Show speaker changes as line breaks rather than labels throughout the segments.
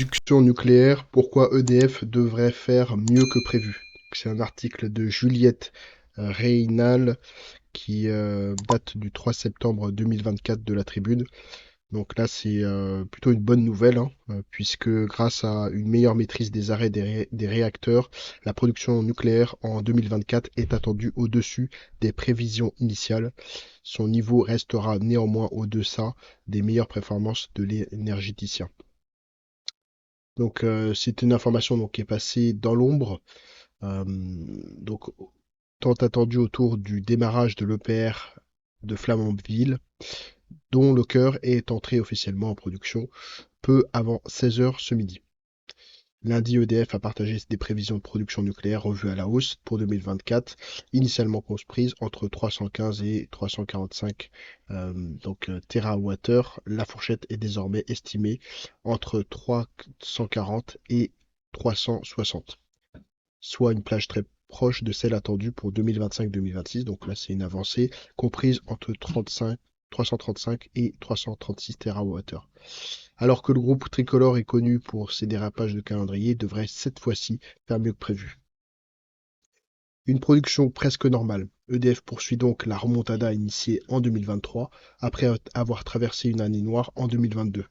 Production nucléaire, pourquoi EDF devrait faire mieux que prévu? C'est un article de Juliette Reynal qui date du 3 septembre 2024 de la Tribune. Donc là, c'est plutôt une bonne nouvelle, hein, puisque grâce à une meilleure maîtrise des arrêts des réacteurs, la production nucléaire en 2024 est attendue au-dessus des prévisions initiales. Son niveau restera néanmoins au-deçà des meilleures performances de l'énergéticien. Donc c'est une information donc, qui est passée dans l'ombre, donc tant attendu autour du démarrage de l'EPR de Flamanville, dont le cœur est entré officiellement en production peu avant 16 heures ce midi. Lundi, EDF a partagé des prévisions de production nucléaire revues à la hausse pour 2024, initialement comprises entre 315 et 345 TWh. La fourchette est désormais estimée entre 340 et 360, soit une plage très proche de celle attendue pour 2025-2026. Donc là, c'est une avancée comprise entre 335 et 336 TWh. Alors que le groupe tricolore est connu pour ses dérapages de calendrier, devrait cette fois-ci faire mieux que prévu. Une production presque normale. EDF poursuit donc la remontada initiée en 2023 après avoir traversé une année noire en 2022.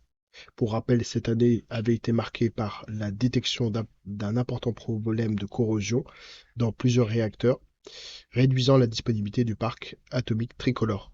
Pour rappel, cette année avait été marquée par la détection d'un important problème de corrosion dans plusieurs réacteurs, réduisant la disponibilité du parc atomique tricolore.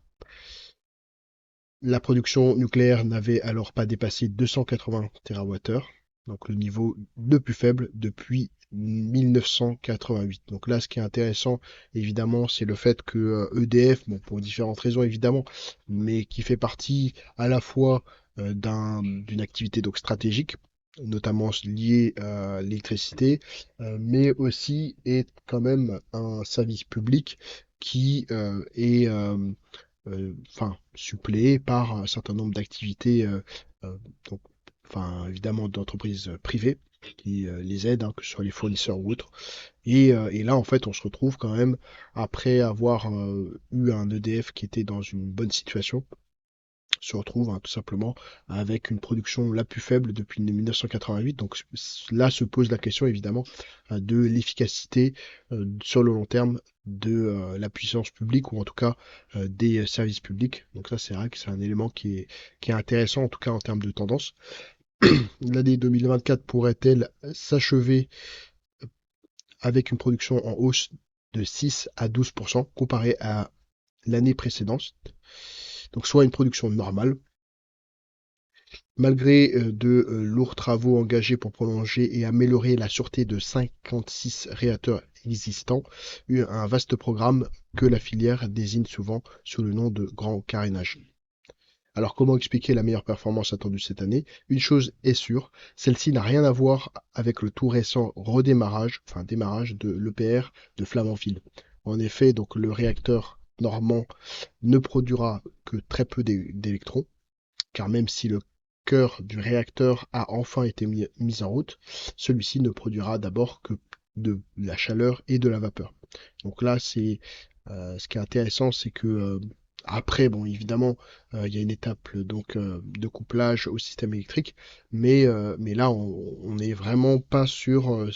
La production nucléaire n'avait alors pas dépassé 280 TWh, donc le niveau le plus faible depuis 1988. Donc là, ce qui est intéressant, évidemment, c'est le fait que EDF, bon, pour différentes raisons évidemment, mais qui fait partie à la fois d'une activité donc stratégique, notamment liée à l'électricité, mais aussi est quand même un service public qui est suppléé par un certain nombre d'activités, euh, donc, évidemment d'entreprises privées qui les aident, hein, que ce soit les fournisseurs ou autres. Et là, en fait, on se retrouve quand même, après avoir eu un EDF qui était dans une bonne situation, se retrouve tout simplement avec une production la plus faible depuis 1988. Donc là se pose la question évidemment de l'efficacité sur le long terme de la puissance publique ou en tout cas des services publics. Donc ça c'est vrai que c'est un élément qui est intéressant en tout cas en termes de tendance. L'année 2024 pourrait-elle s'achever avec une production en hausse de 6 à 12% comparée à l'année précédente. Donc soit une production normale, malgré de lourds travaux engagés pour prolonger et améliorer la sûreté de 56 réacteurs existants, un vaste programme que la filière désigne souvent sous le nom de grand carénage. Alors comment expliquer la meilleure performance attendue cette année? Une chose est sûre, celle-ci n'a rien à voir avec le tout récent démarrage de l'EPR de Flamanville. En effet, donc le réacteur normand ne produira que très peu d'électrons, car même si le cœur du réacteur a enfin été mis en route, celui-ci ne produira d'abord que de la chaleur et de la vapeur. Donc là, c'est ce qui est intéressant, c'est que après, bon, évidemment, il y a une étape donc de couplage au système électrique, mais là, on n'est vraiment pas sur,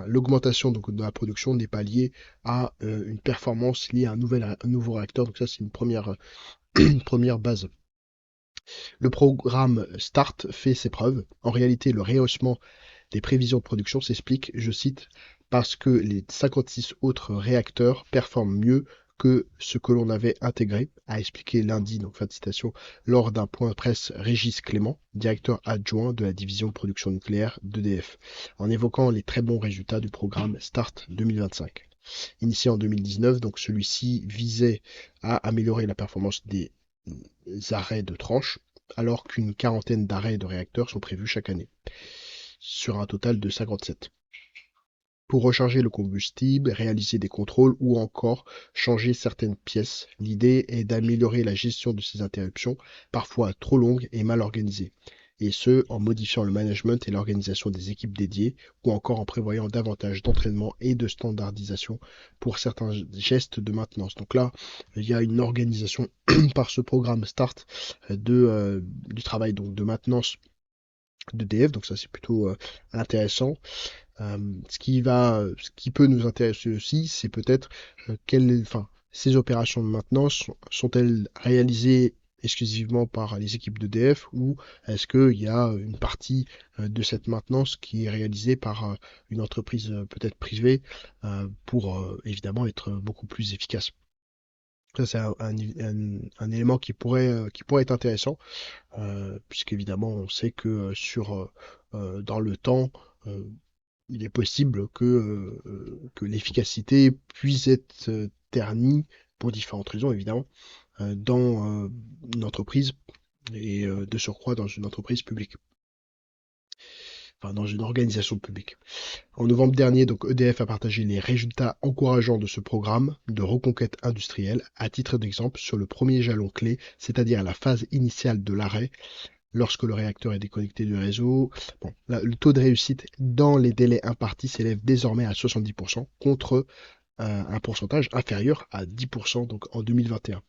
l'augmentation donc de la production n'est pas liée à une performance liée à un nouveau réacteur. Donc ça, c'est une première, une première base. Le programme START fait ses preuves. En réalité, le rehaussement des prévisions de production s'explique, je cite, parce que les 56 autres réacteurs performent mieux que ce que l'on avait intégré, a expliqué lundi, donc fin de citation, lors d'un point de presse Régis Clément, directeur adjoint de la division de production nucléaire d'EDF, en évoquant les très bons résultats du programme START 2025. Initié en 2019, donc celui-ci visait à améliorer la performance des arrêts de tranche, alors qu'une quarantaine d'arrêts de réacteurs sont prévus chaque année, sur un total de 57. Pour recharger le combustible, réaliser des contrôles ou encore changer certaines pièces, l'idée est d'améliorer la gestion de ces interruptions, parfois trop longues et mal organisées, et ce, en modifiant le management et l'organisation des équipes dédiées, ou encore en prévoyant davantage d'entraînement et de standardisation pour certains gestes de maintenance. Donc là, il y a une organisation par ce programme START du travail donc de maintenance d'EDF, donc ça c'est plutôt intéressant. Ce qui peut nous intéresser aussi, c'est peut-être enfin, ces opérations de maintenance sont-elles réalisées exclusivement par les équipes d'EDF ou est-ce qu'il y a une partie de cette maintenance qui est réalisée par une entreprise peut-être privée pour évidemment être beaucoup plus efficace. Ça, c'est un élément qui pourrait être intéressant, puisqu'évidemment, on sait que dans le temps, euh, il est possible que l'efficacité puisse être ternie pour différentes raisons, évidemment, dans une entreprise et de surcroît dans une entreprise publique, enfin dans une organisation publique. En novembre dernier, donc EDF a partagé les résultats encourageants de ce programme de reconquête industrielle. À titre d'exemple, sur le premier jalon clé, c'est-à-dire la phase initiale de l'arrêt, lorsque le réacteur est déconnecté du réseau. Bon, là, le taux de réussite dans les délais impartis s'élève désormais à 70% contre un pourcentage inférieur à 10% donc en 2021.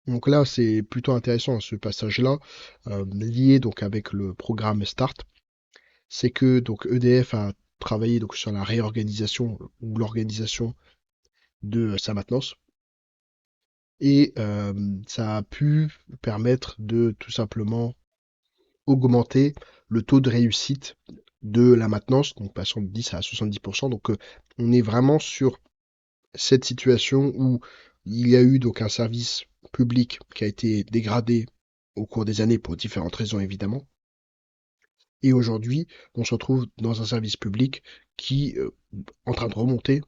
Donc là, c'est plutôt intéressant ce passage-là, lié donc avec le programme START. C'est que donc EDF a travaillé donc sur la réorganisation ou l'organisation de sa maintenance et ça a pu permettre de tout simplement augmenter le taux de réussite de la maintenance, donc passant de 10 à 70%. Donc on est vraiment sur cette situation où il y a eu donc un service public qui a été dégradé au cours des années pour différentes raisons évidemment. Et aujourd'hui, on se retrouve dans un service public qui est en train de remonter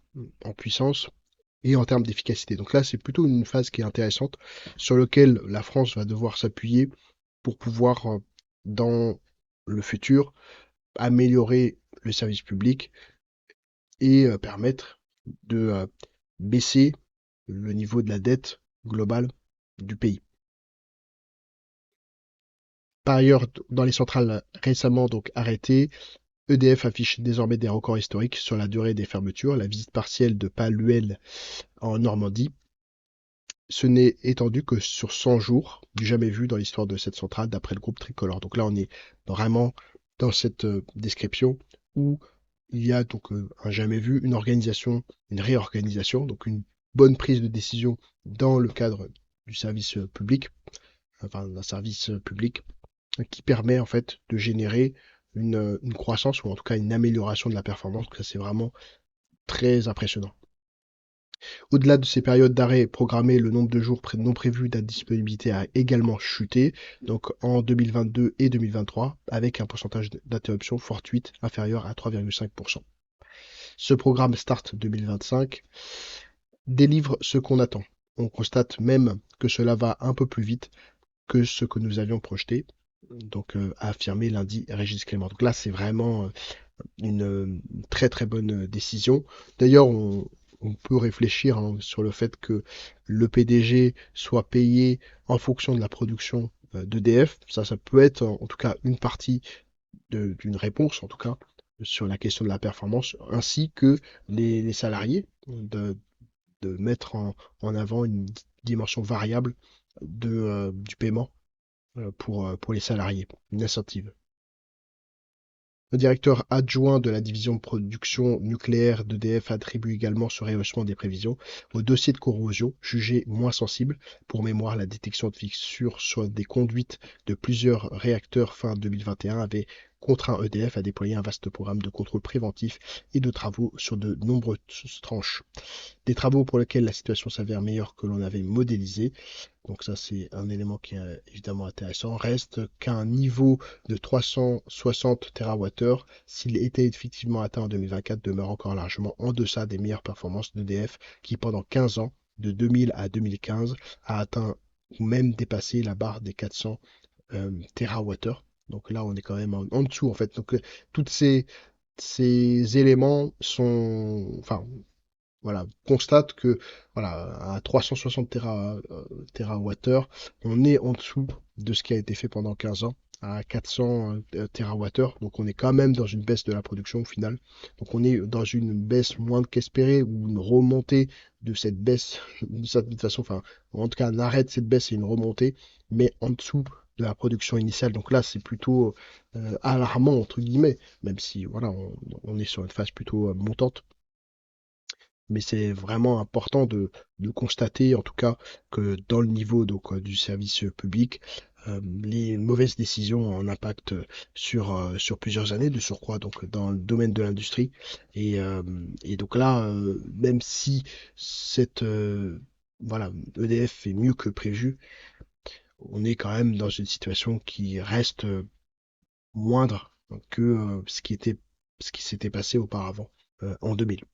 en puissance et en termes d'efficacité. Donc là, c'est plutôt une phase qui est intéressante sur laquelle la France va devoir s'appuyer pour pouvoir, dans le futur, améliorer le service public et permettre de baisser le niveau de la dette globale du pays. Par ailleurs, dans les centrales récemment donc arrêtées, EDF affiche désormais des records historiques sur la durée des fermetures. La visite partielle de Paluel en Normandie, ce n'est étendu que sur 100 jours, du jamais vu dans l'histoire de cette centrale, d'après le groupe Tricolore. Donc là, on est vraiment dans cette description où il y a donc un jamais vu, une organisation, une réorganisation, donc une bonne prise de décision dans le cadre du service public, enfin d'un service public, qui permet en fait de générer une croissance ou en tout cas une amélioration de la performance. Donc ça, c'est vraiment très impressionnant. Au-delà de ces périodes d'arrêt programmées, le nombre de jours non prévus d'indisponibilité a également chuté, donc en 2022 et 2023, avec un pourcentage d'interruption fortuite inférieur à 3,5%. Ce programme Start 2025 délivre ce qu'on attend. On constate même que cela va un peu plus vite que ce que nous avions projeté, donc a affirmé lundi Régis Clément. Donc là, c'est vraiment une très très bonne décision. D'ailleurs, on peut réfléchir sur le fait que le PDG soit payé en fonction de la production d'EDF. Ça peut être en tout cas une partie d'une réponse, en tout cas, sur la question de la performance, ainsi que les salariés, de mettre en avant une dimension variable du paiement pour les salariés, une incentive. Le directeur adjoint de la division production nucléaire d'EDF attribue également ce rehaussement des prévisions au dossier de corrosion, jugé moins sensible. Pour mémoire, la détection de fissures sur des conduites de plusieurs réacteurs fin 2021 avait contraint EDF à déployer un vaste programme de contrôle préventif et de travaux sur de nombreuses tranches. Des travaux pour lesquels la situation s'avère meilleure que l'on avait modélisé. Donc ça, c'est un élément qui est évidemment intéressant. Reste qu'un niveau de 360 TWh, s'il était effectivement atteint en 2024, demeure encore largement en deçà des meilleures performances d'EDF qui, pendant 15 ans, de 2000 à 2015, a atteint ou même dépassé la barre des 400 TWh. Donc là, on est quand même en dessous, en fait. Donc, toutes ces éléments sont, enfin, voilà, constate que voilà, à 360 TWh, on est en dessous de ce qui a été fait pendant 15 ans, à 400 TWh. Donc on est quand même dans une baisse de la production au final. Donc on est dans une baisse moindre qu'espérée ou une remontée de cette baisse d'une certaine façon, enfin en tout cas un arrêt de cette baisse et une remontée, mais en dessous de la production initiale. Donc là, c'est plutôt alarmant, entre guillemets, même si voilà, on est sur une phase plutôt montante. Mais c'est vraiment important de constater, en tout cas, que dans le niveau donc, du service public, les mauvaises décisions ont un impact sur plusieurs années de surcroît, donc dans le domaine de l'industrie. Et donc là, même si cette voilà, EDF est mieux que prévu, on est quand même dans une situation qui reste moindre que ce qui s'était passé auparavant, en 2000.